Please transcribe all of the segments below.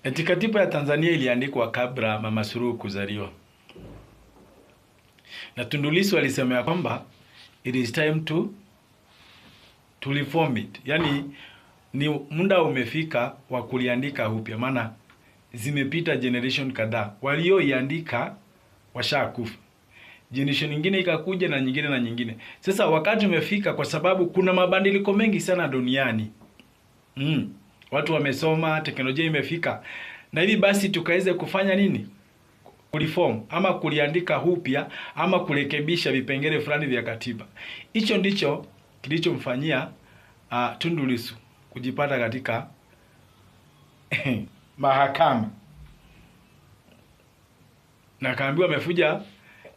Eti katiba ya Tanzania iliandikwa kabla Mama Suluhu kuzaliwa. Na Tundu Lissu alisema ya kwamba it is time to reform it. Yaani ni muda umefika wa kuliandika upya, maana zimepita generation kadhaa. Walioiandika washakufa. Generation nyingine ikakuja na nyingine na nyingine. Sasa wakati umefika, kwa sababu kuna mabadiliko mengi sana duniani. Watu wamesoma, teknolojia imefika. Na hivi basi tukaweze kufanya nini? Kureform ama kuliandika upya ama kurekebisha vipengele fulani vya katiba. Hicho ndicho kilichomfanyia Tundu Lissu kujipata katika mahakama. Na kaambiwa amefuja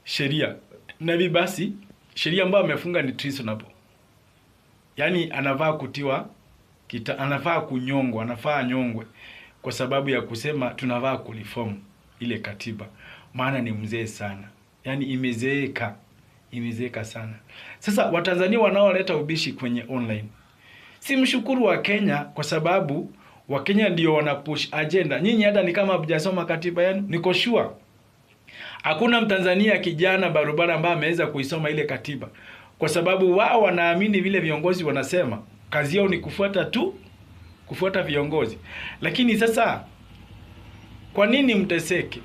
sheria. Na hivi basi sheria ambayo amefunga ni treasonable. Yaani anafaa kutiwa anafaa kunyongwa, anafaa nyongwe kwa sababu ya kusema tunavaa kureform ile katiba. Maana ni mzee sana. Yaani imezeeka sana. Sasa Watanzania wanaoleta ubishi kwenye online, si mshukuru wa Kenya kwa sababu wa Kenya ndio wanapush agenda. Nyinyi hata ni kama hujasoma katiba yenu, niko sure hakuna Mtanzania kijana barabara ambaye ameweza kuisoma ile katiba, kwa sababu wao wanaamini vile viongozi wanasema. Kazi yao ni kufuata viongozi. Lakini sasa kwa nini mteseke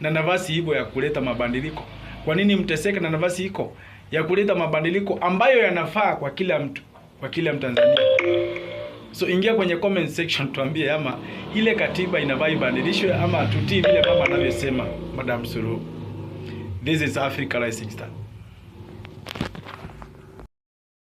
na nafasi hiyo ya kuleta mabadiliko? Kwa nini mteseke na nafasi hiko ya kuleta mabadiliko ambayo yanafaa kwa kila mtu, kwa kila Mtanzania? So ingia kwenye comment section tuambie ama ile katiba inafaa ibadilishwe ama tutii vile mama anavyosema Madam Suluhu. This is Africa Rising Star.